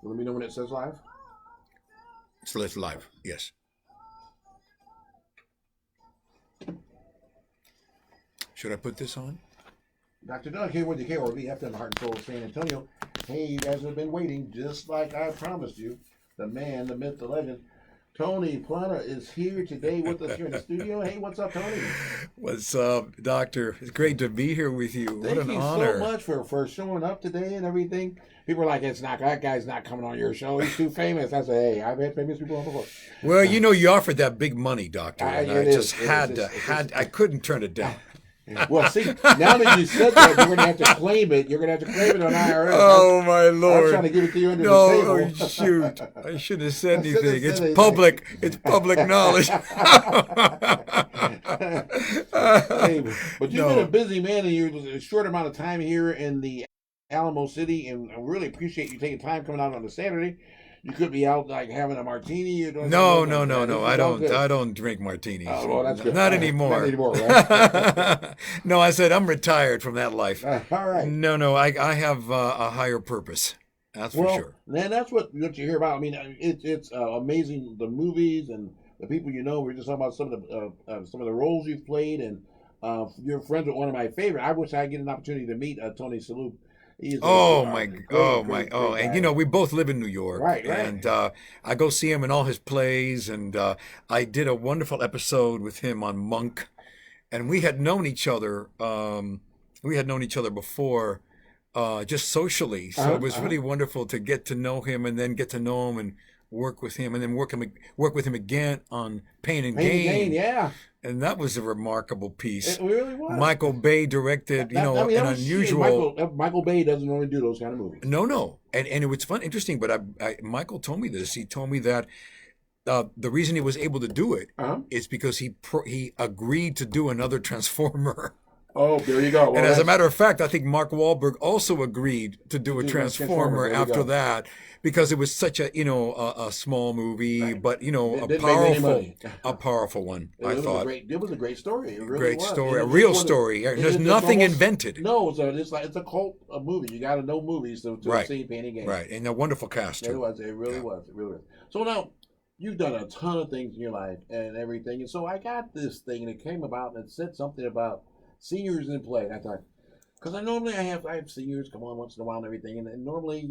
Let me know when it says live. So it's live. Yes. Should I put this on? Dr. Doug here with the KRB FM Heart and Soul of San Antonio. Hey, you guys have been waiting, just like I promised you. The man, the myth, the legend. Tony Plana is here today with us here in the studio. Hey, what's up, Tony? What's up, Doctor? It's great to be here with you. Thank what an you honor. so much for showing up today and everything. People are like, it's not, that guy's not coming on your show. He's too famous. I say, hey, I've had famous people on before. Well, you offered that big money, Doctor, and I just I couldn't turn it down. Well, see, now that you said that, you're going to have to claim it. You're going to have to claim it on IRS. Oh, my Lord. I'm trying to give it to you under the No, table. oh, shoot. I shouldn't have said shouldn't have anything. said It's anything. public. It's public knowledge. Hey, but you've been a busy man, and you're a short amount of time here in the Alamo City, and I really appreciate you taking time coming out on a Saturday. You could be out like having a martini. Or doing No. I I don't drink martinis. Oh, well, that's good. Not anymore. Not anymore, right? No, I said I'm retired from that life. All right. No, I have a higher purpose. That's for sure. Man, that's what you hear about. I mean, it's amazing, the movies and the people you know. We're just talking about some of the roles you've played, and you're friends with one of my favorite. I wish I get an opportunity to meet Tony Shalhoub. And we both live in New York, right? And I go see him in all his plays, and I did a wonderful episode with him on Monk, and we had known each other. Before, just socially, so it was really wonderful to get to know him, and then get to know him and work with him, and then work with him again on Pain and Gain. Yeah. And that was a remarkable piece. It really was. Michael Bay directed, an unusual. Michael Bay doesn't normally do those kind of movies. No, and it was interesting. But Michael told me this. He told me that the reason he was able to do it is because he agreed to do another Transformer. Oh, there you go. Well, and as a matter of fact, I think Mark Wahlberg also agreed to do a Transformer after that, because it was such a small movie, right, but a powerful one. I thought it was a great story. It really great was. story, a real story. There's nothing invented. No, so it's a cult movie. You got to know movies to see Pain and Gain. Right, and a wonderful cast too. It really was. So now, you've done a ton of things in your life and everything, and so I got this thing, and it came about, and it said something about seniors in play. And I thought, because I have seniors come on once in a while and everything, and normally,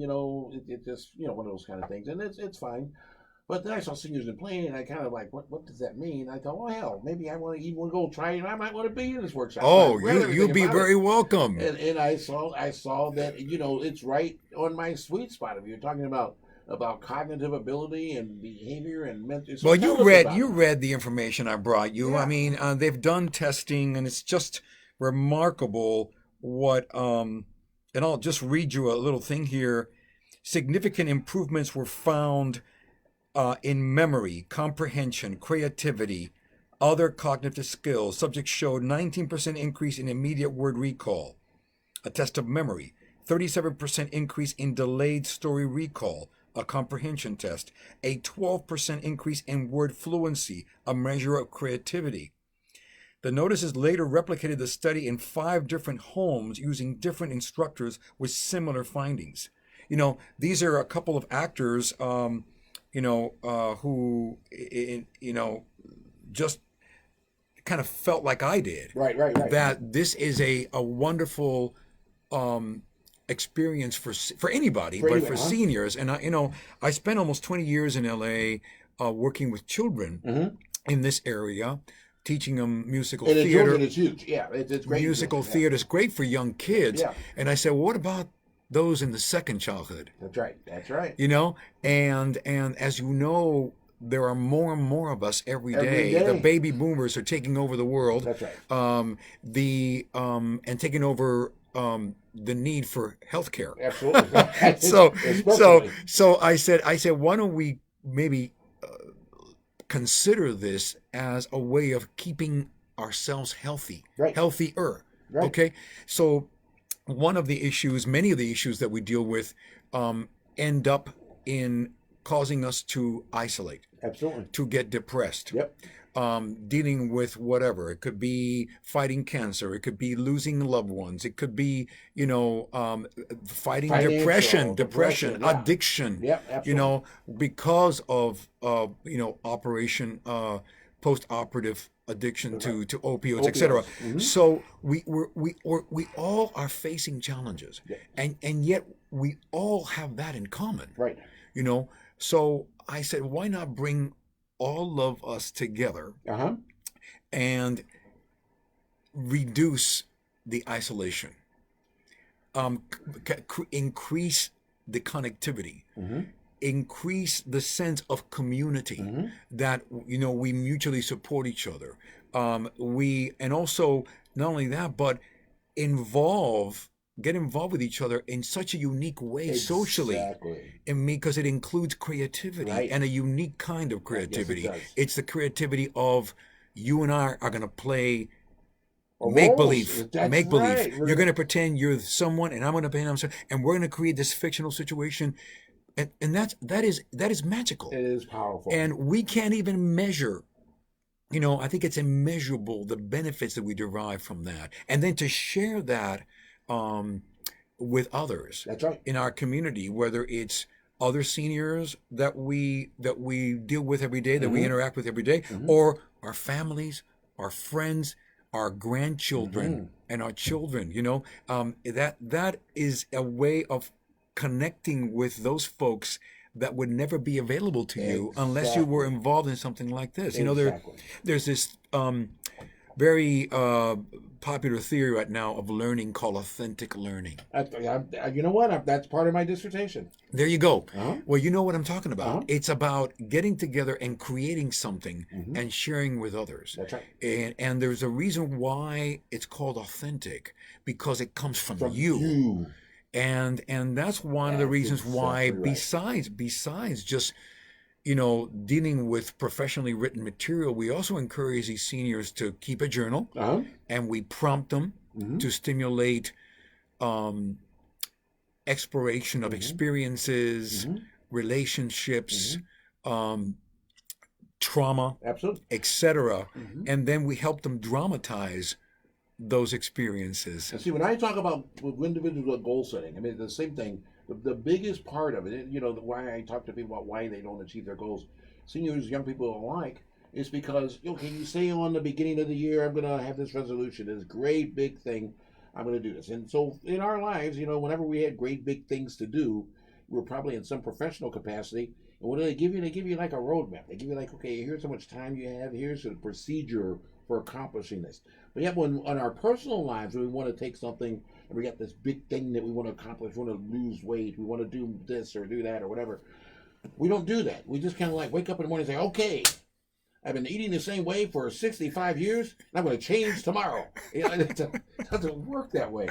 it's just, one of those kind of things, and it's fine. But then I saw seniors in play, and I kind of like, what does that mean? I thought, oh, hell, maybe I want to go try it. I might want to be in this workshop. Oh, you'll be very welcome. And I saw that, it's right on my sweet spot. If you're talking about cognitive ability and behavior and mental. Well, you read the information I brought you. Yeah. I mean, they've done testing, and it's just remarkable what. And I'll just read you a little thing here. Significant improvements were found in memory, comprehension, creativity, other cognitive skills. Subjects showed 19% increase in immediate word recall, a test of memory, 37% increase in delayed story recall, a comprehension test, a 12% increase in word fluency, a measure of creativity. The notices later replicated the study in 5 different homes using different instructors with similar findings. These are a couple of actors, who, just kind of felt like I did. Right. That this is a wonderful experience for anybody, but for seniors. And I spent almost 20 years in LA working with children in this area, teaching them musical theater. And it's huge. Yeah, it's great. Musical theater is great for young kids. Yeah. And I said, well, what about those in the second childhood? That's right. And as you know, there are more and more of us every day. The baby boomers are taking over the world. That's right. And taking over the need for health care. Absolutely. So I said, why don't we maybe consider this as a way of keeping ourselves healthy, healthier. Right. Okay. So many of the issues that we deal with end up in causing us to isolate. Absolutely. to get depressed. Yep. Dealing with whatever. It could be fighting cancer. It could be losing loved ones. It could be, fighting Financial, depression, depression, yeah. addiction. Yep, absolutely. Because of operation post-operative addiction to opioids, etc. Mhm. So we all are facing challenges, Yeah. and yet we all have that in common. Right. So I said, why not bring all of us together Uh-huh. and reduce the isolation, increase the connectivity, Mm-hmm. increase the sense of community, Mm-hmm. that we mutually support each other. And also not only that, but get involved with each other in such a unique way socially. Exactly. And because it includes creativity, Right. and a unique kind of Right, yes, it creativity. does. It's the creativity of you and I are going to play Or make roles. believe. That's Make believe. right. You're going to pretend you're someone, and I'm going to pretend I'm someone, and we're going to create this fictional situation, and that is magical. It is powerful. And we can't even measure. I think it's immeasurable, the benefits that we derive from that, and then to share that with others. That's right. In our community, whether it's other seniors that we deal with every day, that we Mhm. interact with every day, Mhm. or our families, our friends, our grandchildren, Mhm. and our children. That is a way of connecting with those folks that would never be available to you unless you were Exactly. involved in something like this. Exactly. There's this very popular theory right now of learning called authentic learning. You know what? That's part of my dissertation. There you go. Uh-huh. Well, you know what I'm talking about. Uh-huh. It's about getting together and creating something Mhm. and sharing with others. That's right. And there's a reason why it's called authentic, because it comes from From you. you. And that's one of the That's reasons why, exactly right. besides just dealing with professionally written material, we also encourage these seniors to keep a journal, Uh-huh. and we prompt them Mhm. to stimulate exploration of Mhm. experiences, Mhm. relationships, trauma, Absolutely. etc. Mhm. And then we help them dramatize those experiences. And see, when I talk about with individual goal setting, I mean, the same thing. The biggest part of it, why I talk to people about why they don't achieve their goals, seniors, young people alike, is because, okay, you say on the beginning of the year, I'm going to have this resolution, this great big thing, I'm going to do this. And so in our lives, whenever we had great big things to do, we were probably in some professional capacity. And what do they give you? They give you like a roadmap. They give you like, okay, here's how much time you have. Here's a procedure for accomplishing this. But yet, when on our personal lives, when we want to take something and we got this big thing that we want to accomplish, we want to lose weight, we want to do this or do that or whatever, we don't do that. We just kind of like wake up in the morning and say, okay, I've been eating the same way for 65 years, and I'm going to change tomorrow. It doesn't work that way.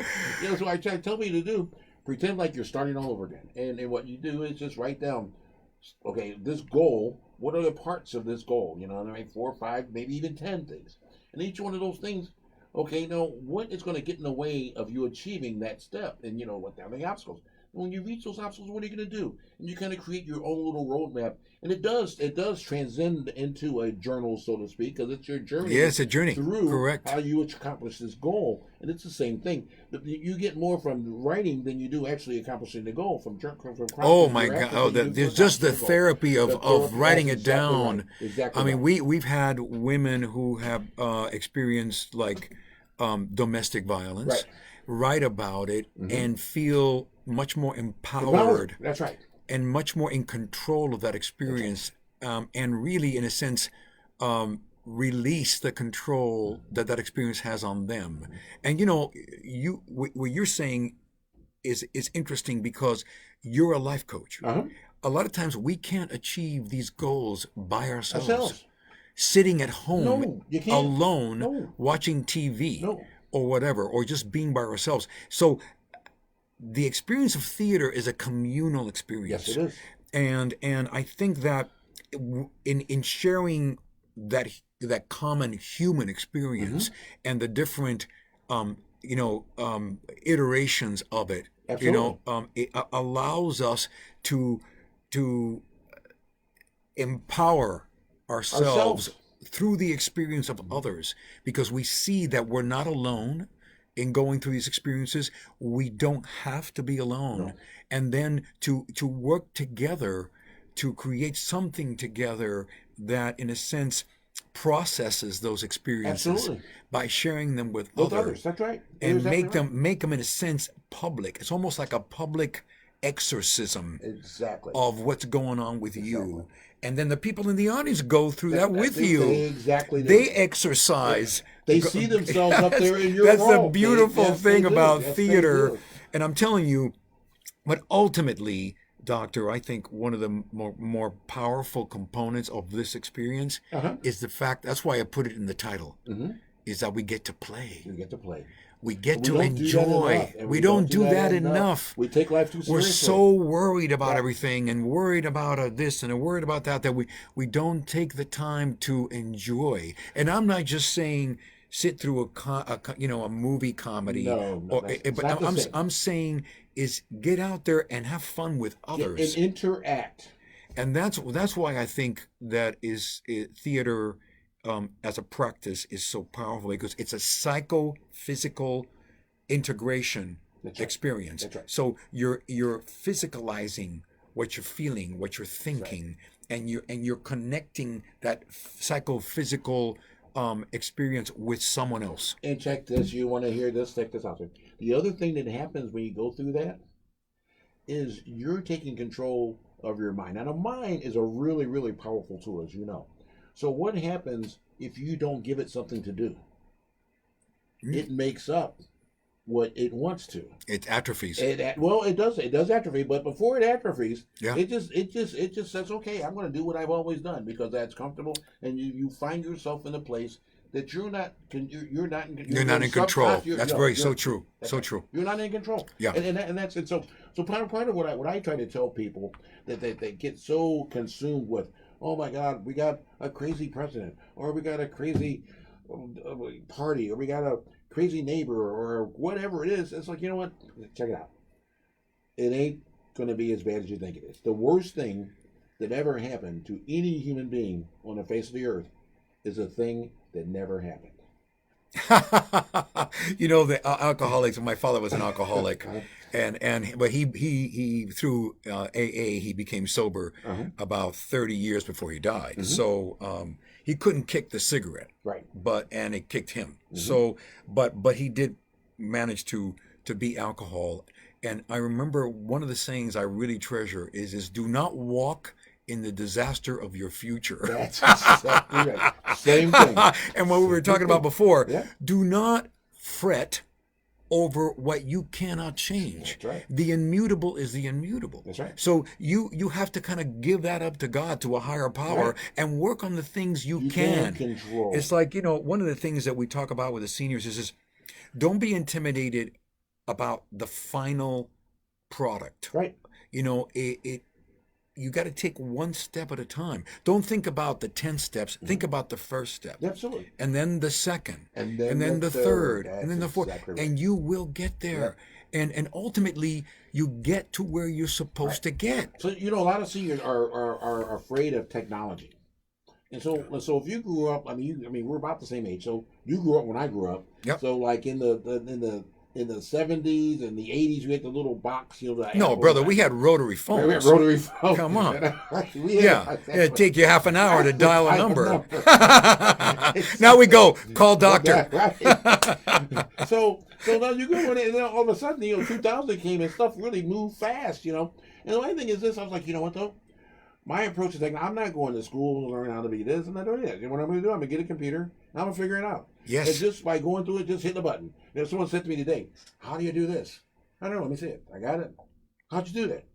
So I try to tell you to do, pretend like you're starting all over again. And what you do is just write down, okay, this goal, what are the parts of this goal? There are 4 or 5, maybe even 10 things. And each one of those things, okay, now what is going to get in the way of you achieving that step? And what are the obstacles? And when you reach those obstacles, what are you going to do? And you kind of create your own little roadmap. And it does transcend into a journal, so to speak, because it's your journey. Yeah, it's a journey. Through Correct. how you accomplish this goal. And it's the same thing. You get more from writing than you do actually accomplishing the goal. From Oh my God! There's just the therapy of writing it down. Right. Exactly. I mean, we've had women who have experienced like domestic violence, Right. write about it, Mhm. and feel much more empowered That's right. and much more in control of that experience, and really, in a sense, release the control that experience has on them. And what you're saying is interesting, because you're a life coach. Uh-huh. A lot of times we can't achieve these goals by ourselves. Ourselves. Sitting at home No, you can't. alone, No. watching TV No. or whatever, or just being by ourselves. So the experience of theater is a communal experience. Yes, it is. And I think that in sharing that common human experience and the different iterations of it, Absolutely. it allows us to empower ourselves Ourselves. through the experience of others, because we see that we're not alone in going through these experiences. We don't have to be alone. No. And then to work together to create something together that, in a sense, processes those experiences Absolutely. by sharing them with With others others. That's right. You're and exactly make right. them in a sense public. It's almost like a public exorcism Exactly. of what's going on with you. Exactly. And then the people in the audience go through that with They you. exactly do. They exercise. They see themselves up there in your That's role. the beautiful Yes, thing they do. about Yes, they theater. do. And I'm telling you, but ultimately, Doctor, I think one of the more powerful components of this experience Uh-huh. is the fact, that's why I put it in the title, Mm-hmm. is that we get to play. You get to play. We get We to don't do that enjoy. enough, and We don't do that enough. enough. We take life too We're seriously. so worried about Yeah. everything and worried about this and worried about that we don't take the time to enjoy. And I'm not just saying sit through a movie comedy. No, it's But not the same. I'm saying is get out there and have fun with others. And interact. And that's why I think that theater as a practice is so powerful, because it's a psychophysical integration That's right. experience. That's right. So you're physicalizing what you're feeling, what you're thinking, and you're connecting that psychophysical experience with someone else. And check this. You want to hear this? Check this out. There. The other thing that happens when you go through that is you're taking control of your mind. Now, the mind is a really, really powerful tool, as you know. So what happens if you don't give it something to do? It makes up what it wants to. It atrophies. Well, it does. It does atrophy, but before it atrophies, Yeah. it just says, okay, I'm going to do what I've always done because that's comfortable, and you find yourself in a place that you're not in control. That's so you're- true. that's So right. true. You're not in control. Yeah. And that's it. So part of what I try to tell people that they get so consumed with, oh my God, we got a crazy president, or we got a crazy party, or we got a crazy neighbor, or whatever it is. It's like, you know what? Check it out. It ain't going to be as bad as you think it is. The worst thing that ever happened to any human being on the face of the earth is a thing that never happened. The alcoholics. My father was an alcoholic, but he through AA he became sober about 30 years before he died. Mm-hmm. So he couldn't kick the cigarette, Right. and it kicked him. Mm-hmm. So but he did manage to beat alcohol. And I remember one of the sayings I really treasure is do not walk in the disaster of your future. That's exactly right. Same thing. And what we were talking about before, Yeah. do not fret over what you cannot change. That's right. The immutable is the immutable. That's right. So you have to kind of give that up to God, to a higher power, Right. and work on the things you You can. can control. It's like, one of the things that we talk about with the seniors is don't be intimidated about the final product. Right. You got to take one step at a time. Don't think about the 10 steps. Think about the first step. Absolutely. And then the second. And then the third. That's And then the fourth. exactly right. And you will get there. And ultimately, you get to where you're supposed to get. So a lot of seniors are afraid of technology, and so if you grew up, we're about the same age. So you grew up when I grew up. Yep. So like in the 70s and the 80s, we had the little box. The No, Apple brother, box. we had rotary We phones. had rotary phones. Come on. We Yeah, had- it'd take you half an hour to dial a Dial a number. number. Now we go, call doctor. Right. So now you go in, and then all of a sudden, 2000 came and stuff really moved fast, And the only thing is this: I was like, you know what though? My approach is like, I'm not going to school to learn how to be this. I'm not doing that. What I'm going to do, I'm going to get a computer, and I'm going to figure it out. Yes. And just by going through it, just hitting a button. Someone said to me today, "How do you do this?" I don't know. Let me see it. I got it. How'd you do that?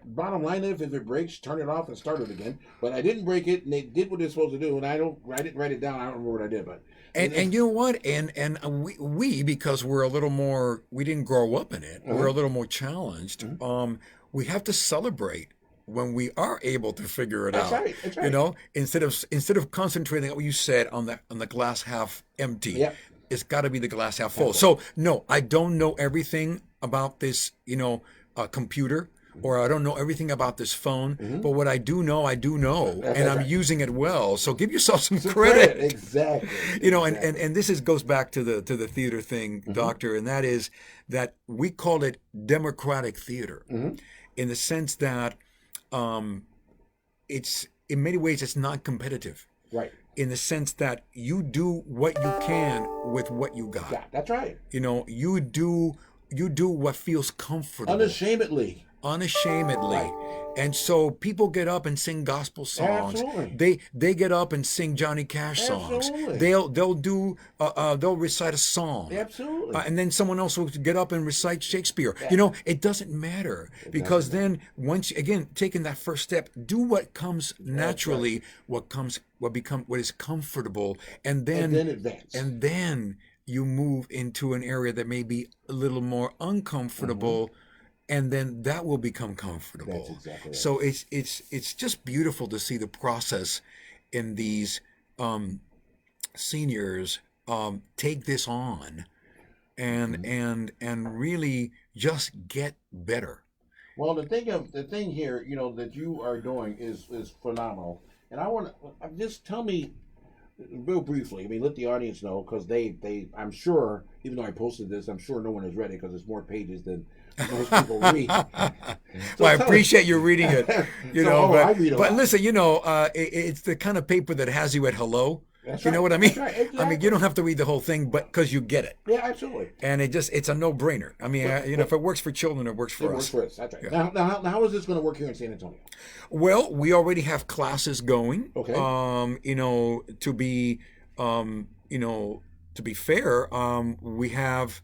Bottom line is, if it breaks, turn it off and start it again. But I didn't break it, and they did what they're supposed to do. And I didn't write it down. I don't remember what I did, but And you know what? And we because we're a little more, we didn't grow up in it. We're a little more challenged. We have to celebrate when we are able to figure it That's out. right. That's right. Instead of concentrating on what you said on the glass half empty. Yep. It's got to be the glass half full. So no, I don't know everything about this, computer or I don't know everything about this phone, Mhm. but what I do know, That's and I'm right. using it well. So give yourself some Some credit. Exactly. You know, and, Exactly. and this goes back to the theater thing, Mhm. doctor, and that is that we call it democratic theater Mhm. in the sense that um, it's in many ways it's not competitive Right. in the sense that you do what you can with what you got. Yeah, that's right. You know, you do what feels comfortable, Unashamedly. unashamedly. Right. And so people get up and sing gospel songs. Absolutely. They get up and sing Johnny Cash songs. Absolutely. They'll recite a song. Absolutely. And then someone else will get up and recite Shakespeare. Yeah. You know, it doesn't matter It because doesn't then once again taking that first step, do what comes naturally, what is comfortable, and and then then advance. you move into an area that may be a little more uncomfortable, and then that will become comfortable. That's exactly right. So it's just beautiful to see the process in these seniors take this on and really just get better. Well, the thing here, that you are doing is phenomenal, and I want to just tell me real briefly. I mean, let the audience know because I'm sure, even though I posted this, I'm sure no one has read it because it's more pages than most people read. Well, I tell appreciate you reading it, I read a but lot. listen, it's the kind of paper that has you at hello. That's You know right. what I mean? That's right. I mean, Exactly. you don't have to read the whole thing, but because you get it, Yeah, absolutely. and it's a no-brainer. I mean, if it works for children, it works It for works us. for us. That's right. Yeah. Now, how is this going to work here in San Antonio? Well, we already have classes going. Okay. To be fair, we have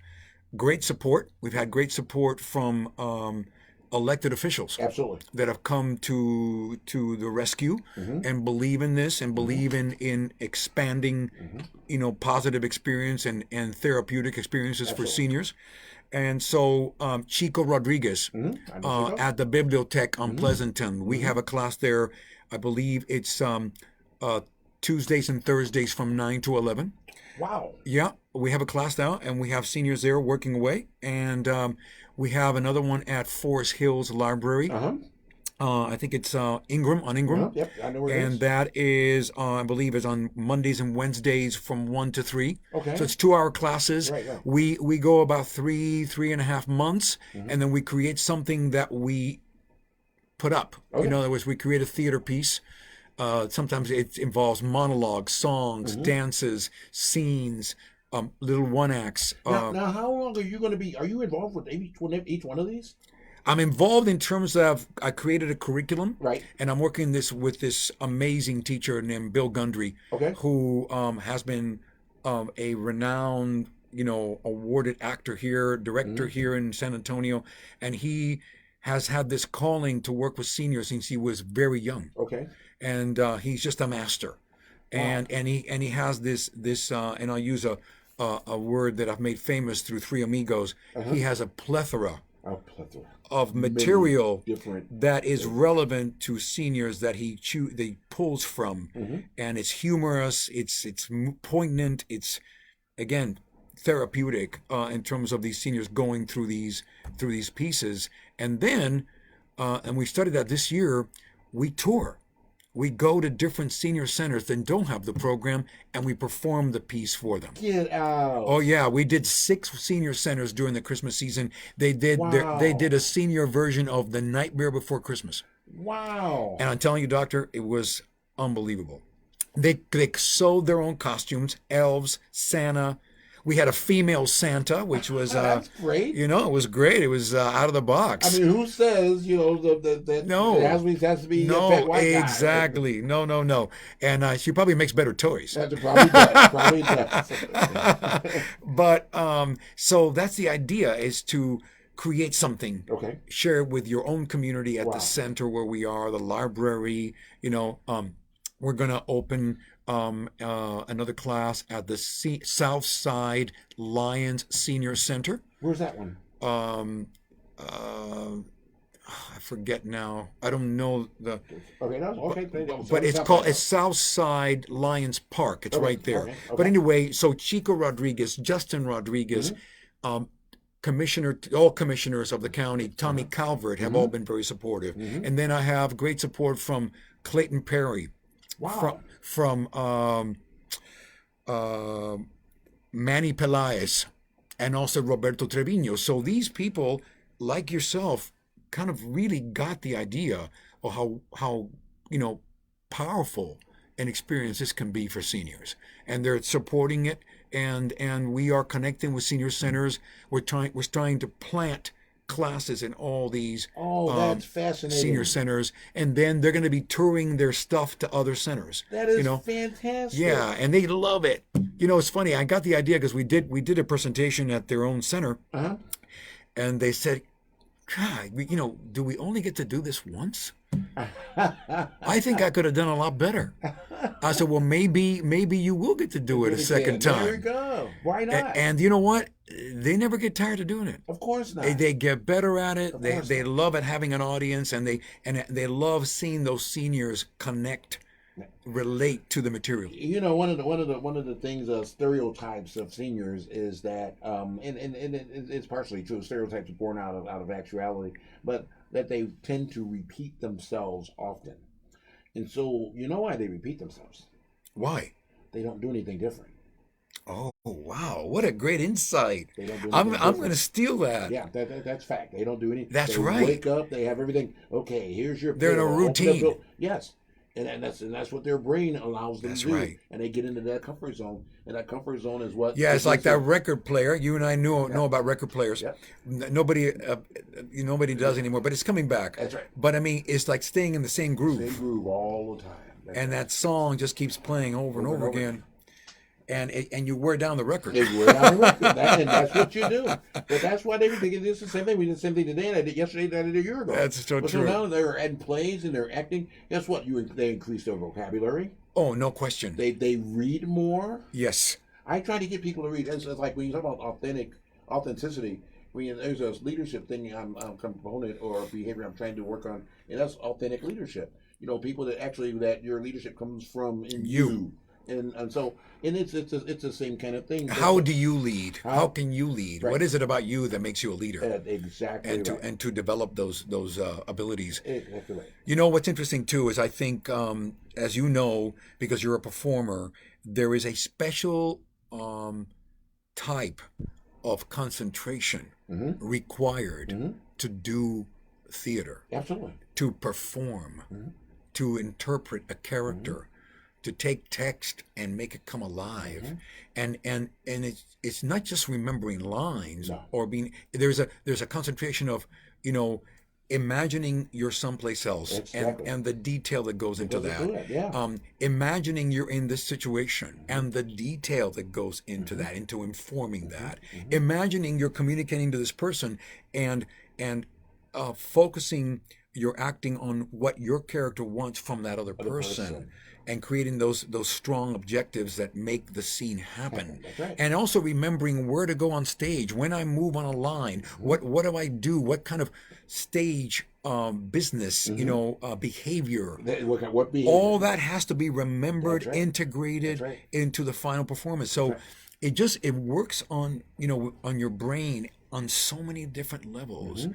great support. We've had great support from elected officials Absolutely. that have come to the rescue Mhm. and believe in this and believe in expanding, positive experience and therapeutic experiences for Absolutely. seniors. And so Chico Rodriguez I know Chico. at the Bibliotech on Pleasanton, we have a class there. I believe it's Tuesdays and Thursdays from 9 to 11. Wow. Yeah, we have a class now, and we have seniors there working away. And we have another one at Forest Hills Library. Uh-huh. I think it's Ingram on Ingram. Uh-huh. Yep, I know where it And is. that is, I believe, is on Mondays and Wednesdays from 1 to 3. Okay. So it's 2-hour classes. Right. We go about 3.5 months, Mhm. and then we create something that we put up. Okay. In other words, we create a theater piece. Sometimes it involves monologues, songs, dances, scenes, little one acts. Now, how long are you going to be? Are you involved with each one of these? I'm involved in terms of I created a curriculum, Right. and I'm working with this amazing teacher named Bill Gundry, Okay. who has been a renowned, awarded actor here, director here in San Antonio, and he has had this calling to work with seniors since he was very young, Okay. and he's just a master, and he has this and I'll use a word that I've made famous through Three Amigos. He has a plethora A plethora of material different. that is relevant to seniors that he pulls from, and it's humorous, it's poignant, it's again therapeutic in terms of these seniors going through these pieces, and then and we studied that this year. We tour. We go to different senior centers that don't have the program, and we perform the piece for them. Get out. Oh yeah, we did 6 senior centers during the Christmas season. They did Wow. they did a senior version of The Nightmare Before Christmas, Wow. and I'm telling you, doctor, it was unbelievable. They sewed their own costumes, elves, Santa. We had a female Santa, which was That's great. it was great. It was out of the box. I mean, who says that No. it has to be a No, fat white guy? exactly. No. And she probably makes better toys. That probably does. But so that's the idea, is to create something, Okay. share it with your own community at Wow. the center where we are, the library. We're going to open another class at the South Side Lions Senior Center. Where's that one? I forget now. I don't know the. Okay. No. Okay. But it's South Side Lions Park. It's Okay, right there. okay, But okay. anyway, so Chico Rodriguez, Justin Rodriguez, all commissioners of the county, Tommy Calvert, have all been very supportive. And then I have great support from Clayton Perry, Wow. from Manny Pelaez, and also Roberto Trevino. So these people, like yourself, kind of really got the idea of how powerful an experience this can be for seniors, and they're supporting it. And we are connecting with senior centers. We're trying to plant classes in all these Oh, that's fascinating. senior centers, and then they're going to be touring their stuff to other centers. That is you know, fantastic. yeah, and they love it. It's funny. I got the idea because we did a presentation at their own center, Uh-huh. and they said, "God, do we only get to do this once? I think I could have done a lot better." I said, "Well, maybe you will get to do it a second There you time." go. Why not? And you know what? They never get tired of doing it. Of course not. They get better at it. Of They course they not. love it having an audience, and they love seeing those seniors connect, relate to the material. One of the things, stereotypes of seniors is that, and it's partially true. Stereotypes are born out of actuality, but that they tend to repeat themselves often. And so, you know why they repeat themselves? Why? They don't do anything different. Oh, wow! What a great insight. They don't do I'm anything going different. to steal that. Yeah, that's fact. They don't do anything. That's They right. wake up. They have everything. Okay, here's your. They're in a pill. Open the routine. pill. Yes, and that's what their brain allows them That's to do. right. And they get into that comfort zone, and that comfort zone is what. Yeah, it's like that record player. You and I know about record players. Yep. Nobody does anymore, but it's coming back. That's right. But I mean, it's like staying in the same groove, They groove all the time. That's and that song just keeps playing over and over again, and you wear down the record. They wear down the record, and that's what you do. But that's why they do the same thing. We did the same thing today, and I did yesterday, and I did a year ago. That's so But true. So now they're adding plays and they're acting. Guess what? They increase their vocabulary. Oh, no question. They read more. Yes. I try to get people to read. It's like when you talk about authenticity. There's a leadership thing I'm component or behavior I'm trying to work on, and that's authentic leadership. People that your leadership comes from in you. And so it's the same kind of thing. How do you lead? How can you lead? Right. What is it about you that makes you a leader? Exactly. And right. to develop those abilities. Exactly right. What's interesting too is I think, as you know, because you're a performer, there is a special type of concentration required to do theater, Absolutely. to perform, to interpret a character, to take text and make it come alive, and it's not just remembering lines or being there's a concentration of imagining you're someplace else Exactly. and the detail that goes into that. Yeah. Imagining you're in this situation and the detail that goes into that, into informing that. Imagining you're communicating to this person and focusing your acting on what your character wants from that other person. And creating those strong objectives that make the scene happen. That's right. And also remembering where to go on stage, when I move on a line, what do I do, what kind of stage business, behavior. What behavior? All that has to be remembered, That's right. integrated That's right. into the final performance. So it works on on your brain on so many different levels,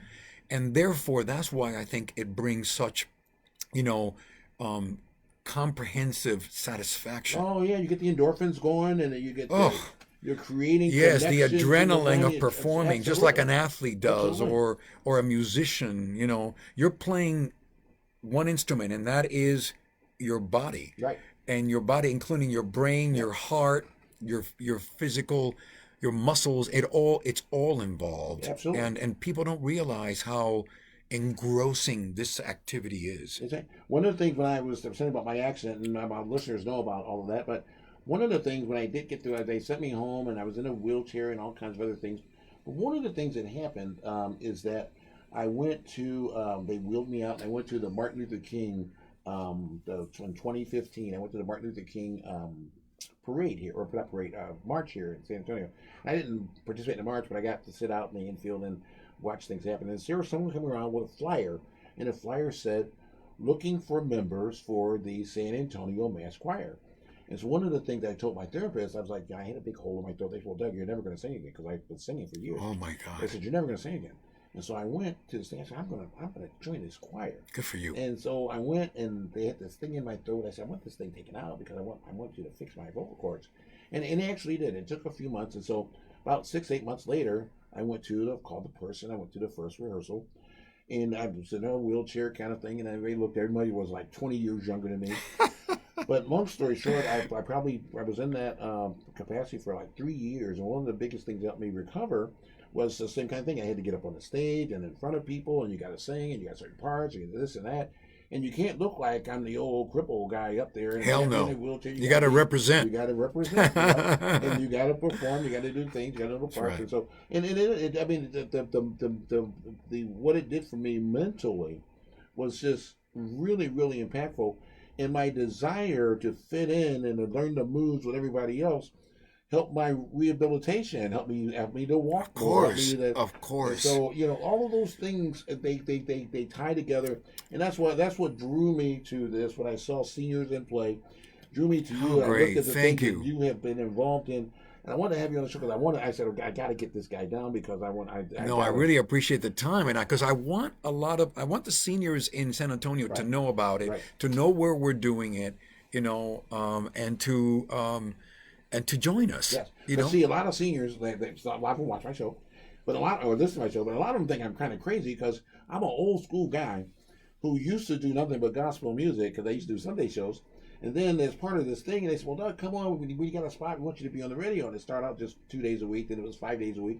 and therefore that's why I think it brings such comprehensive satisfaction. Oh yeah, you get the endorphins going, and you get you're creating. Yes, the connections in adrenaline mind. of performing, just like an athlete does, Absolutely. or a musician. You're playing one instrument, and that is your body, Right. and your body, including your brain, your heart, your physical, your muscles. It's all involved. Absolutely. And people don't realize how engrossing this activity is. One of the things when I was saying about my accident, and my listeners know about all of that, but one of the things when I did get through, they sent me home, and I was in a wheelchair and all kinds of other things. But one of the things that happened is that I went to, they wheeled me out, and I went to the Martin Luther King, in 2015. I went to the Martin Luther King parade here, or not parade, march here in San Antonio. I didn't participate in the march, but I got to sit out in the infield and watch things happen. And there was someone coming around with a flyer, and the flyer said, "Looking for members for the San Antonio Mass Choir." And so one of the things I told my therapist, I was like, I had a big hole in my throat. They said, well, Doug, you're never going to sing again because I've been singing for years. Oh my They God. said, you're never going to sing again. And so I went to the stage. I said, I'm gonna join this choir. Good for you. And so I went, and they had this thing in my throat. I said, I want this thing taken out because I want you to fix my vocal cords. And they actually did. It took a few months. And so about 6-8 months later, I went to called the person. I went to the first rehearsal. And I was in a wheelchair kind of thing. And everybody was like 20 years younger than me. But long story short, I was in that capacity for like 3 years. And one of the biggest things that helped me recover was the same kind of thing. I had to get up on the stage and in front of people, and you got to sing, and you got certain parts, and this and that. And you can't look like I'm the old crippled guy up there. Hell no. In a wheelchair. You got to represent. You got to represent. You know? And you got to perform. You got to do things. You got to know the parts. Right. And so, I mean, the what it did for me mentally was just really, really impactful. And my desire to fit in and to learn the moves with everybody else helped my rehabilitation, helped me to walk. Of course. So all of those things they tie together, and that's what drew me to this. When I saw Seniors in Play, drew me to you. Oh, great. I looked at the Thank things you. that you have been involved in, and I wanted to have you on the show because I said I got to get this guy down because I really appreciate the time, and because I want the seniors in San Antonio to know about it, to know where we're doing it, and to join us. Yes. You But know, see, a lot of seniors, a lot of them watch my show, but listen to my show, but a lot of them think I'm kind of crazy because I'm an old school guy who used to do nothing but gospel music because I used to do Sunday shows. And then as part of this thing, and they said, well, Doug, come on, we got a spot. We want you to be on the radio. And it started out just 2 days a week, then it was 5 days a week.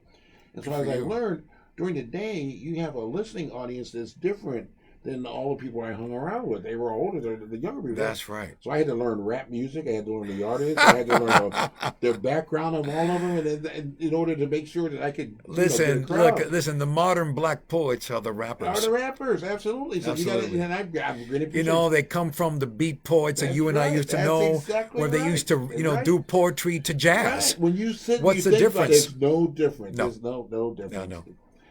And so as I learned, during the day, you have a listening audience that's different than all the people I hung around with. They were older than the younger people. that's right. So I had to learn rap music. I had to learn the artists. I had to learn the background of all of them, and in order to make sure that I could Listen, look. listen. The modern black poets are the rappers. Are the rappers absolutely? So Absolutely. you got to. I'm going to. They come from the beat poets that That's you and I right. used to That's know, exactly where they right. used to, Right. do poetry to jazz. Right. When you sit, What's you the think about it, difference? There's no difference. No. There's no difference. No.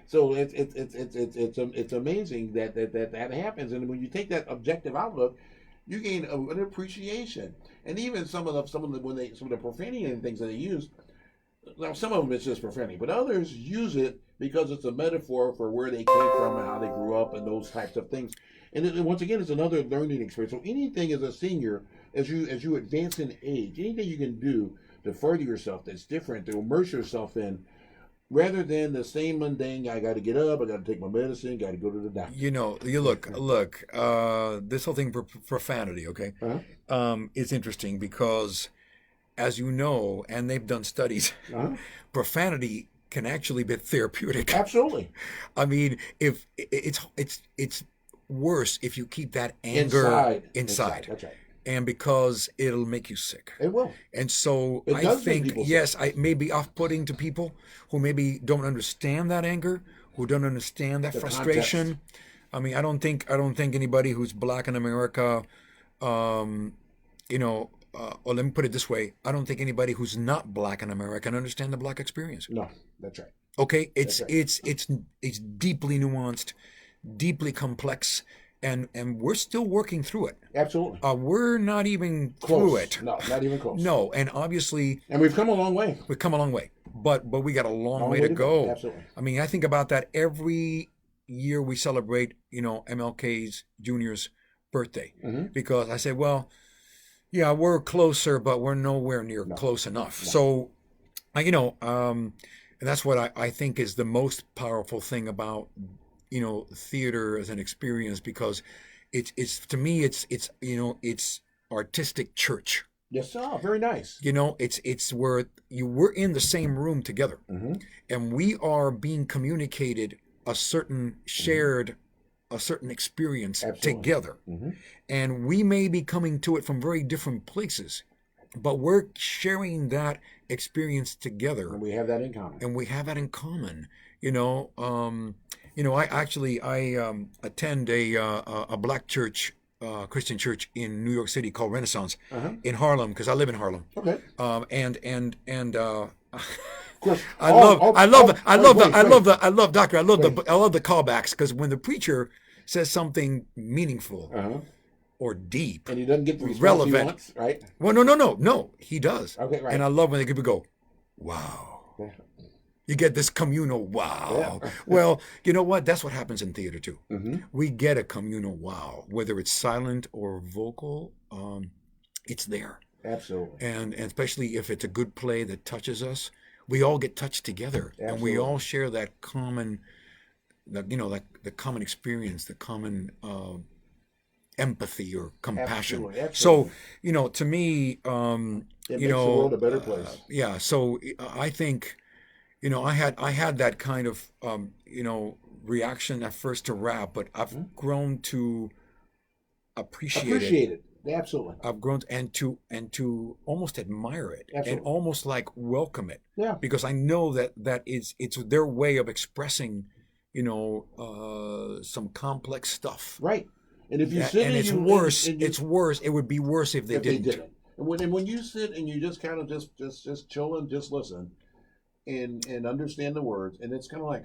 So it's amazing that happens, and when you take that objective outlook, you gain an appreciation, and even some of the profanity and things that they use. Now, some of them it's just profanity, but others use it because it's a metaphor for where they came from and how they grew up and those types of things. And once again, it's another learning experience. So anything as a senior, as you advance in age, anything you can do to further yourself that's different, to immerse yourself in, rather than the same mundane, I got to get up, I got to take my medicine, got to go to the doctor. You look, this whole thing profanity, okay? It's interesting because, as you know, and they've done studies, profanity can actually be therapeutic. Absolutely. I mean, if it's worse if you keep that anger inside. That's right. And because it'll make you sick. It will. And so It I does make think, people yes, I may be off-putting to people who maybe don't understand that anger, who don't understand that frustration. Context. I mean, I don't think anybody who's black in America, or let me put it this way, I don't think anybody who's not black in America can understand the black experience. No, that's right. Okay, it's That's right. it's deeply nuanced, deeply complex. And we're still working through it. Absolutely. We're not even Close. through it. No, not even close. No, and obviously And we've come a long way. we've come a long way, but we got a long way to go. Absolutely. I mean, I think about that every year we celebrate, MLK's Jr.'s birthday, because I say, well, yeah, we're closer, but we're nowhere near close enough. So, and that's what I think is the most powerful thing about theater as an experience, because it's to me it's artistic church. Yes, sir. Very nice. It's where we're in the same room together, and we are being communicated a certain shared, a certain experience together, and we may be coming to it from very different places, but we're sharing that experience together, And we have that in common. I attend a black church, Christian church in New York City called Renaissance in Harlem, because I live in Harlem. Okay. Of course. I love the callbacks, because when the preacher says something meaningful, or deep, And he doesn't get the response relevant. he wants, right? Well, no, he does. Okay, right. And I love when they people go, wow. Yeah. You get this communal wow. Yeah. Well, you know what? That's what happens in theater too. Mm-hmm. We get a communal wow, whether it's silent or vocal. It's there, Absolutely. and especially if it's a good play that touches us, we all get touched together, and we Absolutely. all share that common, like the common experience, the common empathy or compassion. Absolutely, So, absolutely. to me, It you makes the know, world a better place. yeah. So I think, I had that kind of reaction at first to rap, but I've grown to appreciate it. Appreciate it. Absolutely. I've grown and to almost admire it and Absolutely. almost like welcome it, Yeah. because I know that it's their way of expressing, some complex stuff. Right. And if you Yeah, sit and it's you, worse. and you, It's worse. It would be worse if they if didn't. they didn't. And when you sit and you just kind of just chill and just listen and understand the words, and it's kind of like,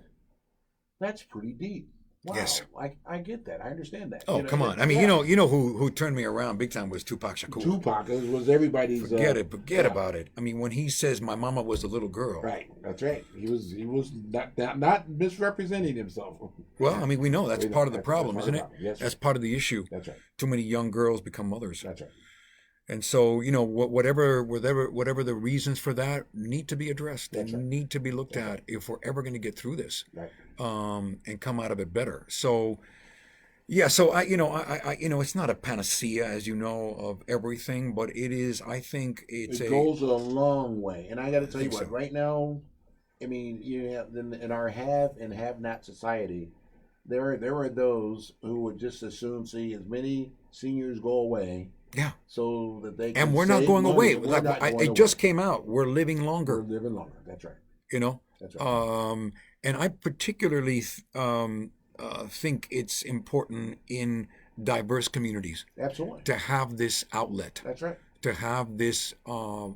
that's pretty deep. Wow. Yes. I get that. I understand that. Oh, come on! I mean, yeah. you know who turned me around big time was Tupac Shakur. Tupac was everybody's. Forget yeah. about it. I mean, when he says, "My mama was a little girl." Right. That's right. He was not misrepresenting himself. Well, I mean, we know that's part of the problem, part isn't of it? the problem. Yes, That's part of the issue. that's right. Too many young girls become mothers. That's right. And so, whatever the reasons for that need to be addressed. They That's right. need to be looked That's at right. if we're ever going to get through this, Right. and come out of it better. So, yeah. So I it's not a panacea, as you know, of everything, but it is. I think it's It goes a long way, and I got to tell you think what. so. Right now, I mean, you have in our have and have not society, there are those who would just as soon see as many seniors go away. Yeah. So that they can And we're not save going money. away. We're not going It away. just came out. We're living We're longer. living longer. That's right. You know. That's right. And I particularly think it's important in diverse communities Absolutely. to have this outlet, That's right. to have this. And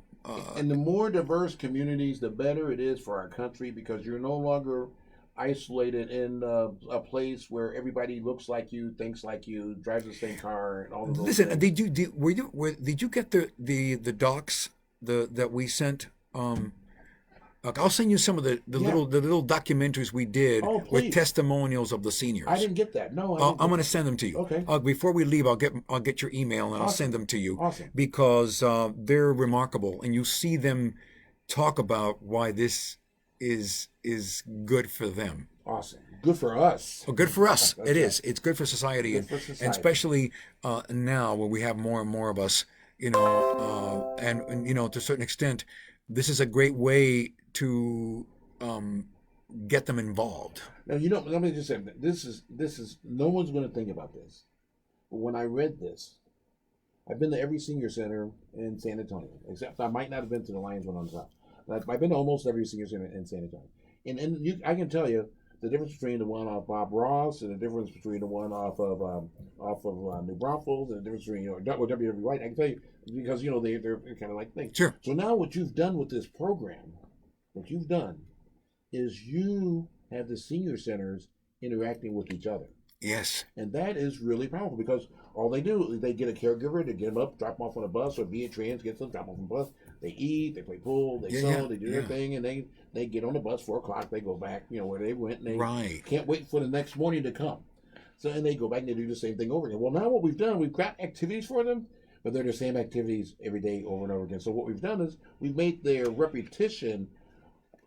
the more diverse communities, the better it is for our country, because you're no longer isolated in a place where everybody looks like you, thinks like you, drives the same car, and all of those Listen, things. did you get the docs that we sent? I'll send you some of the Yeah. little documentaries we did Oh, with please. testimonials of the seniors. I didn't get that. No, I'm going to send them to you. Okay. Before we leave, I'll get your email and I'll Awesome. send them to you. Awesome. Because they're remarkable, and you see them talk about why this is good for them. Awesome. Good for us. Well, good for us. That's It right. is. It's good for society, Good and, for society. and especially now when we have more and more of us. And to a certain extent, this is a great way to get them involved. Now, let me just say, this is, no one's going to think about this. But when I read this, I've been to every senior center in San Antonio, except I might not have been to the Lions one on top. But I've been to almost every senior center in San Antonio. And I can tell you the difference between the one off Bob Ross and the difference between the one off of New Braunfels and the difference between W.W. White. I can tell you because they're kind of like things. Sure. So now what you've done with this program, what you've done, is you have the senior centers interacting with each other. Yes. And that is really powerful because all they do is they get a caregiver to get them up, drop them off on a bus, or be a trans, gets them, drop them off on a bus. They eat, they play pool, they sew, they do their thing, and they get on the bus 4 o'clock. They go back, where they went, and they can't wait for the next morning to come. So and they go back and they do the same thing over again. Well, now what we've done, we've got activities for them, but they're the same activities every day over and over again. So what we've done is we've made their repetition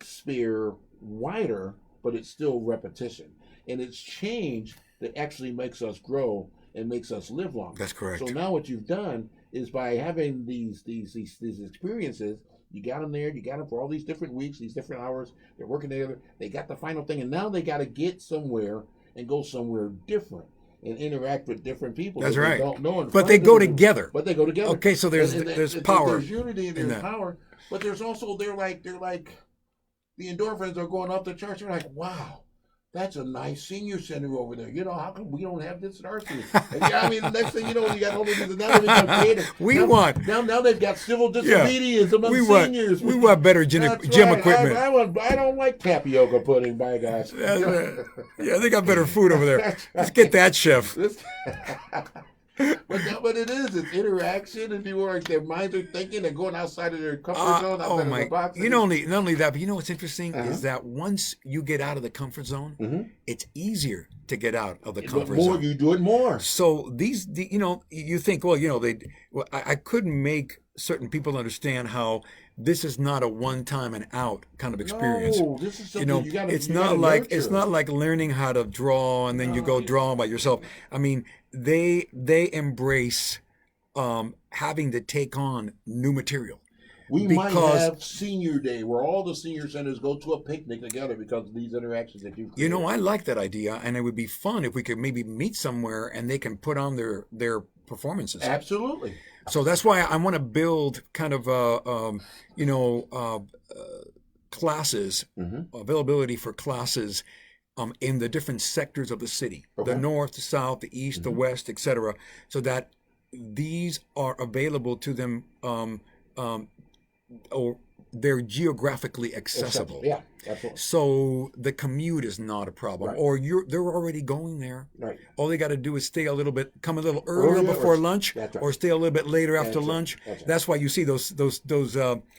sphere wider, but it's still repetition, and it's change that actually makes us grow and makes us live longer. That's correct. So now what you've done is by having these experiences, you got them there, you got them for all these different weeks, these different hours. They're working together. They got the final thing, and now they got to get somewhere and go somewhere different and interact with different people. That's that right. They don't know but they go together. But they go together. Okay, so there's power. There's unity and there's power, but there's also they're like the endorphins are going up the charts. They're like, wow, that's a nice senior center over there. How come we don't have this at our city? The next thing you know, you got all of these. Now they become creative. Now they've got civil disobedience among seniors. We want better gym equipment. I don't like tapioca pudding, by guys. Yeah, they got better food over there. Let's get that, chef. But it is. It's interaction, and people are their minds are thinking. They're going outside of their comfort zone, Oh outside of the my! box. You know, not only that, but you know what's interesting Uh-huh. is that once you get out of the comfort zone, Mm-hmm. it's easier to get out of the But comfort more zone. you do it more. So you know, you think, well, you know, I couldn't make certain people understand how this is not a one time and out kind of experience. No, this is You something know, you gotta it's you gotta not like it's nurture. not like learning how to draw and then you No, go draw by yourself. I mean, they embrace having to take on new material we might because have senior day where all the senior centers go to a picnic together because of these interactions that you've you created. know I like that idea, and it would be fun if we could maybe meet somewhere and they can put on their performances. Absolutely. So that's why I want to build kind of you know classes, Mm-hmm. availability for classes in the different sectors of the city, Okay. the north, the south, the east, the Mhm. west, etc., so that these are available to them, or they're geographically accessible. Yeah, absolutely. So the commute is not a problem, Right. or they're already going there. Right. All they got to do is stay a little bit, come a little earlier Earlier before or- lunch, that's right. or stay a little bit later after That's it. lunch. That's it. That's why you see those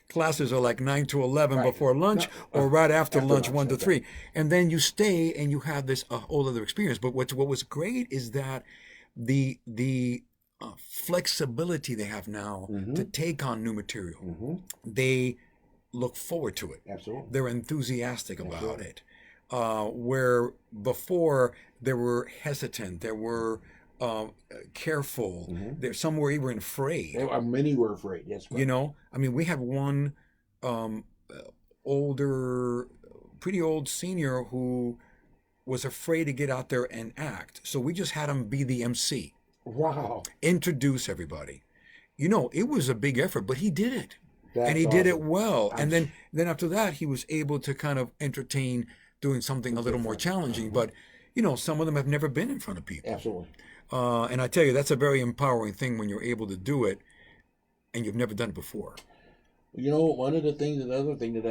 classes are like 9 to 11 Right. before lunch, No, or right after, after lunch, lunch, 1 to that's 3, and then you stay and you have this whole other experience. But what was great is that the flexibility they have now Mhm. to take on new material. Mm-hmm. They look forward to it. Absolutely. They're enthusiastic about Absolutely. it. Where before they were hesitant, they were careful. Mhm. Some were even afraid. Many were afraid. Yes. You know, I mean, we had one um, older, pretty old senior who was afraid to get out there and act. So we just had him be the MC, Wow. introduce everybody. You know, it was a big effort, but he did it. That's And he did it awesome. well. I'm And then after that, he was able to kind of entertain doing something a little more challenging. But, you know, some of them have never been in front of people. Absolutely. And I tell you, that's a very empowering thing when you're able to do it and you've never done it before. You know, one of the things, another thing that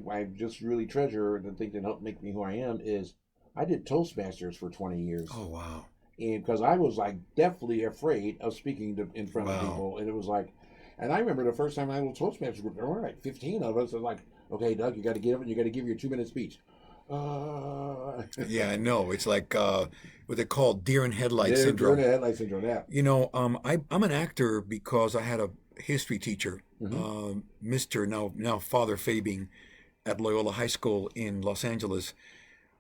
I just really treasure, the thing that helped make me who I am is I did Toastmasters for 20 years. Oh, wow. And because I was like definitely afraid of speaking in front of Wow. people. And it was like, and I remember the first time I was Toastmasters group, there were like 15 of us. It was like, okay, Doug, you got to get up and you got to give your 2-minute speech. Yeah, I know. It's like what they call deer in headlights During syndrome. the headlight syndrome, yeah. You know, I'm an actor because I had a history teacher, Mhm. Mr. now Father Fabing at Loyola High School in Los Angeles,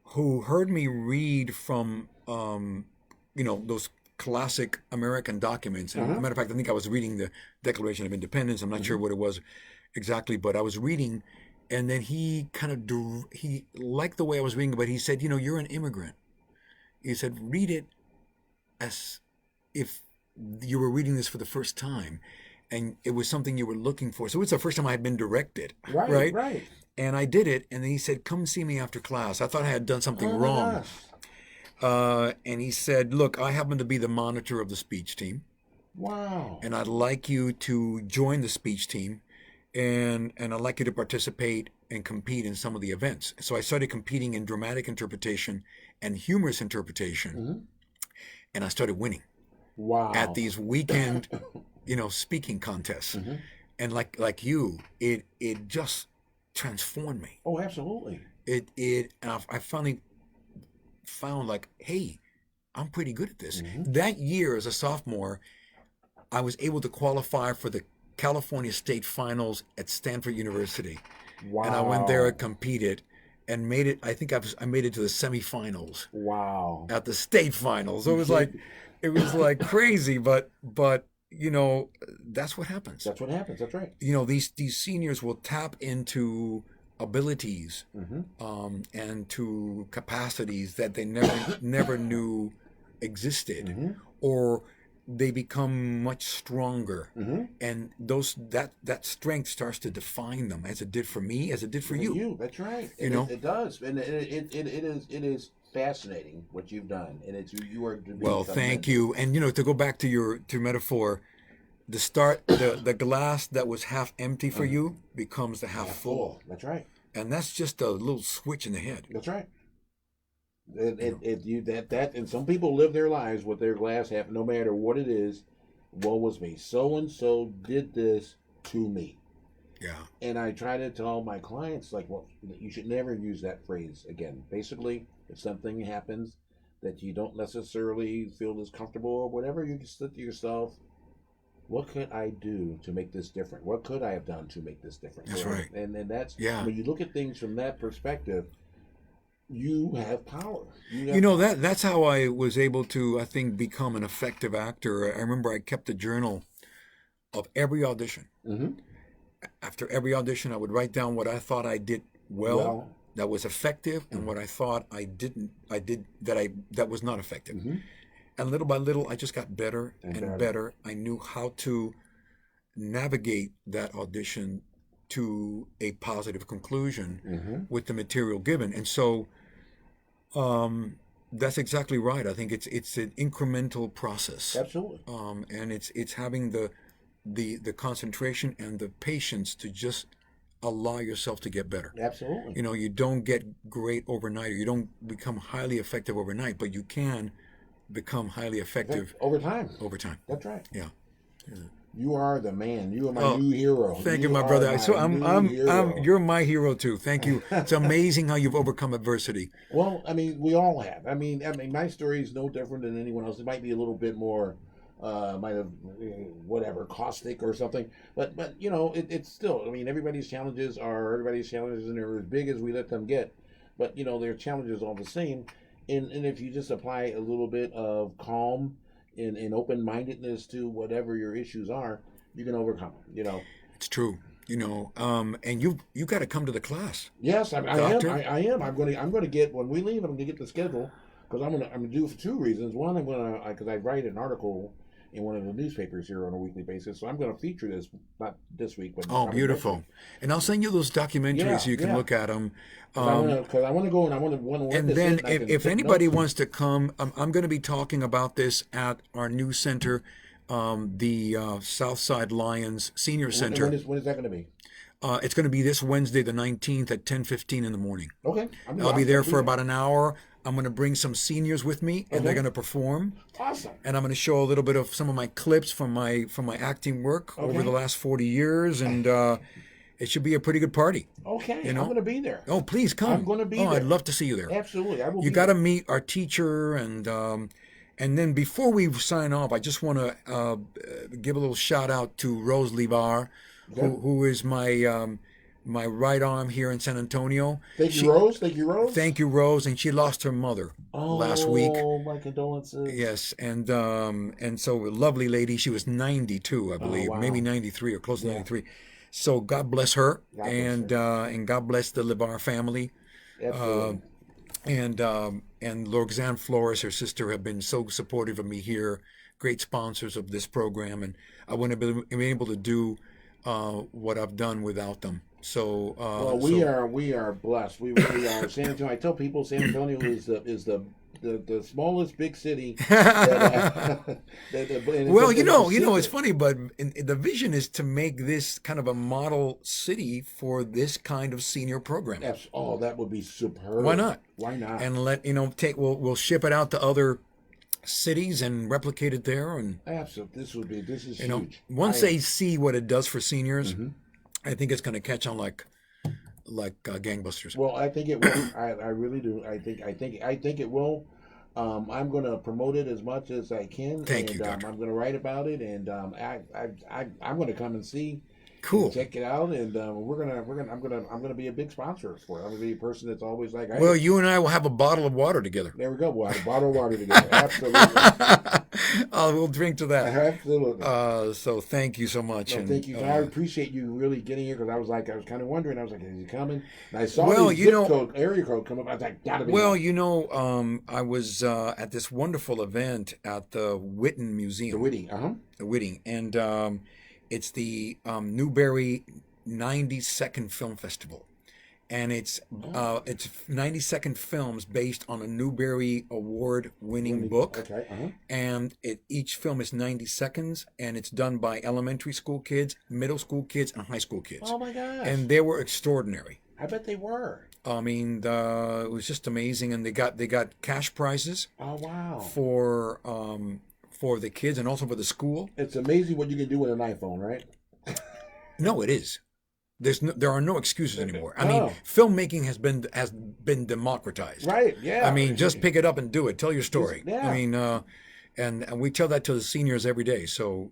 who heard me read from you know, those classic American documents. And as a matter of fact, I think I was reading the Declaration of Independence. I'm not sure what it was exactly, but I was reading, and then he kind of he liked the way I was reading, but he said, you know, you're an immigrant. He said, read it as if you were reading this for the first time, and it was something you were looking for. So it's the first time I had been directed, Right, right. And I did it, and then he said, come see me after class. I thought I had done something Oh my wrong. gosh. And he said, look, I happen to be the monitor of the speech team, Wow. and I'd like you to join the speech team, and I'd like you to participate and compete in some of the events. So I started competing in dramatic interpretation and humorous interpretation, Mhm. and I started winning Wow. at these weekend, you know, speaking contests. Mhm. And like you, it just transformed me. Oh, absolutely. And I finally found like, hey, I'm pretty good at this. Mhm. That year as a sophomore, I was able to qualify for the California State Finals at Stanford University. Wow. And I went there and competed and made it. I think I made it to the semifinals Wow. at the state finals. So it was Okay. like crazy, but you know, that's what happens. That's what happens. That's right. You know, these seniors will tap into abilities Mm-hmm. and to capacities that they never knew existed, Mm-hmm. or they become much stronger, Mm-hmm. and that strength starts to define them, as it did for me, as it did for For you. That's right. You And know? it does, and it is fascinating what you've done, and you are. To be Well, thank you. And you know, to go back to your metaphor, the glass that was half empty for you becomes the half full, That's right. and that's just a little switch in the head. That's right. And some people live their lives with their glass half, no matter what it is. Woe was me. So and so did this to me. Yeah. And I try to tell my clients, like, well, you should never use that phrase again. Basically, if something happens that you don't necessarily feel as comfortable or whatever, you can say to yourself, what could I do to make this different? What could I have done to make this different? That's right. And that's, Yeah. when you look at things from that perspective, you have power. That's how I was able to, I think, become an effective actor. I remember I kept a journal of every audition. Mm-hmm. After every audition, I would write down what I thought I did well, that was effective, and what I thought I did that was not effective. Mm-hmm. And little by little, I just got better and better. I knew how to navigate that audition to a positive conclusion with the material given. And so that's exactly right. I think it's an incremental process. Absolutely. And it's having the concentration and the patience to just allow yourself to get better. Absolutely. You don't get great overnight, or you don't become highly effective overnight, but you can become highly effective over time. That's right. Yeah. You are the man. You are my new hero. Thank you, my brother. So you're my hero too. Thank you. It's amazing how you've overcome adversity. Well, I mean, we all have. I mean, my story is no different than anyone else. It might be a little bit more, might have, whatever, caustic or something. But it's still. I mean, everybody's challenges, and they're as big as we let them get. But their challenges all the same. And if you just apply a little bit of calm and open-mindedness to whatever your issues are, you can overcome them. It's true. And you got to come to the class. Yes, I am. I'm going to get, when we leave, I'm going to get the schedule, because I'm going to do it for two reasons. One, because I write an article in one of the newspapers here on a weekly basis, so I'm going to feature this, not this week, but beautiful. And I'll send you those documentaries so you can look at them. Because I want to go and I want to. And then, if anybody wants to come, I'm going to be talking about this at our new center, the Southside Lions Senior Center. When is that going to be? It's going to be this Wednesday, the 19th, at 10:15 in the morning. Okay. I'll be there for about an hour. I'm going to bring some seniors with me, and they're going to perform. Awesome. And I'm going to show a little bit of some of my clips from my acting work over the last 40 years, and it should be a pretty good party. Okay, I'm going to be there. Oh, please come. I'm going to be there. I'd love to see you there. Absolutely, I will. You got to meet our teacher, and then before we sign off, I just want to give a little shout out to Rose Levar, who is my right arm here in San Antonio. Thank you, Rose. Thank you, Rose. And she lost her mother last week. Oh, my condolences. Yes, and so a lovely lady. She was 92, I believe, maybe 93 or close to 93. So God bless her, and God bless the Levar family. Absolutely. And Roxanne Flores, her sister, have been so supportive of me here. Great sponsors of this program, and I wouldn't have been able to do what I've done without them. So we are blessed. We really are. San Antonio. I tell people San Antonio is the smallest big city. Well, it's funny, but the vision is to make this kind of a model city for this kind of senior program. Yes. Oh, that would be superb. Why not? And we'll ship it out to other cities and replicate it there. And absolutely, this is huge. Once they see what it does for seniors, I think it's going to catch on like gangbusters. Well, I think it will. I really do. I think it will. I'm going to promote it as much as I can. Thank you, Doctor. I'm going to write about it, and I'm going to come and see. Cool. Check it out, and I'm gonna be a big sponsor for it. I'm gonna be a person that's always like. Hey, well, you and I will have a bottle of water together. There we go. We'll have a bottle of water together. Absolutely. We'll drink to that. Absolutely. So thank you so much. No, thank you. I appreciate you really getting here, because I was kind of wondering. I was like, is he coming? And I saw the area code come up. I was like, gotta be. Well, I was at this wonderful event at the Whitten Museum. The Whitting, The Whitting, and it's the Newbery 92nd Film Festival, and it's 90-second films based on a Newbery Award-winning book. Okay. And each film is 90 seconds, and it's done by elementary school kids, middle school kids, and high school kids. Oh my gosh! And they were extraordinary. I bet they were. I mean, it was just amazing, and they got cash prizes Oh wow! for the kids and also for the school. It's amazing what you can do with an iPhone, right? No, it is. There are no excuses anymore. I mean, Oh. filmmaking has been democratized. Right? Yeah. I mean, just pick it up and do it. Tell your story. Yeah. I mean, and we tell that to the seniors every day. So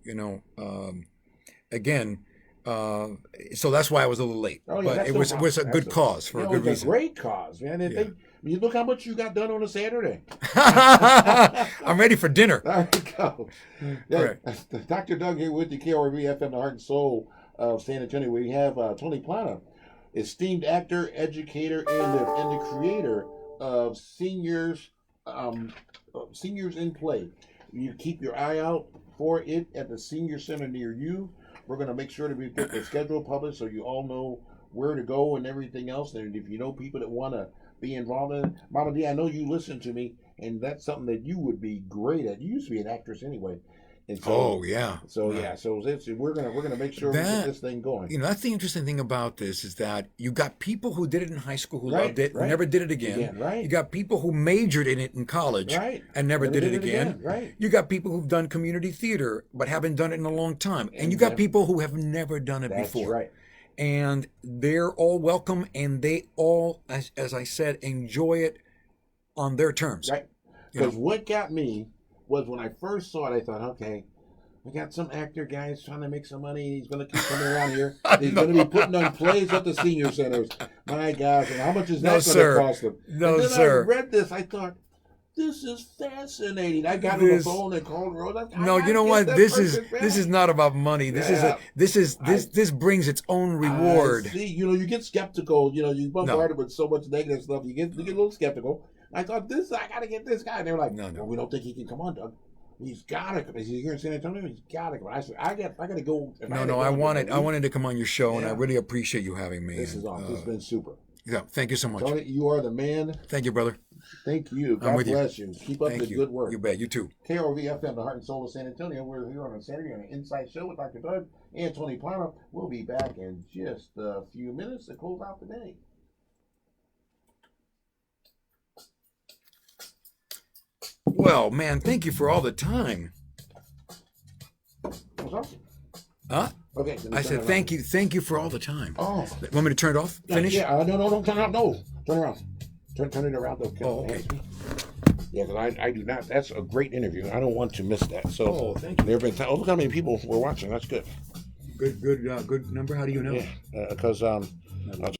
again, so that's why I was a little late. Oh, yeah, But that's it no was problem. a good cause for a good It's a reason. great cause, man. And you look how much you got done on a Saturday. I'm ready for dinner. There you go. Yeah, Right. Dr. Doug here with the KRV FM, the Heart and Soul of San Antonio. We have Tony Plana, esteemed actor, educator, and the creator of Seniors in Play. You keep your eye out for it at the senior center near you. We're going to make sure that we get the schedule published so you all know where to go and everything else. And if you know people that want to be involved in it, Mama D, I know you listen to me, and that's something that you would be great at. You used to be an actress anyway. And so, Oh yeah. So we're gonna make sure we get this thing going. That's the interesting thing about this is that you got people who did it in high school who Right, loved it, right. never did it again. Yeah, right. You got people who majored in it in college Right. and never did it again. Right. You got people who've done community theater but haven't done it in a long time. And you got people who have never done it That's before. right. And they're all welcome, and they all, as I said, enjoy it on their terms. Right. Because what got me was when I first saw it, I thought, okay, we got some actor guys trying to make some money. He's going to keep coming around here. He's going to be putting on plays at the senior centers. My gosh, and how much is that going to cost him? No, and then sir. I read this. I thought, this is fascinating. I got on the phone and called Rose. No, you know what? This is not about money. This brings its own reward. See, you get skeptical. You bombarded with so much negative stuff. You get a little skeptical. I thought I got to get this guy. And they were like, No. Well, we don't think he can come on, Doug. He's got to come. He's here in San Antonio. He's got to come. I said, I got to go. I wanted to come on your show, and I really appreciate you having me. This is awesome. This has been super. Yeah, thank you so much. Tony, you are the man. Thank you, brother. Thank you. I'm God with you. bless you. Keep up the good work. You bet. You too. KRV FM, the Heart and Soul of San Antonio. We're here on a Saturday on an Inside Show with Dr. Doug and Tony Plana. We'll be back in just a few minutes to close out the day. Well, man, thank you for all the time. What's up? Huh? Okay. I said thank you for all the time. Oh. Want me to turn it off? Finish? Yeah. No, don't turn it off. No. Turn it around. Turn it around. Okay. Yeah, because I do not. That's a great interview. I don't want to miss that. So, thank you. There have been look how many people were watching. That's good. Good number. How do you know? Yeah, because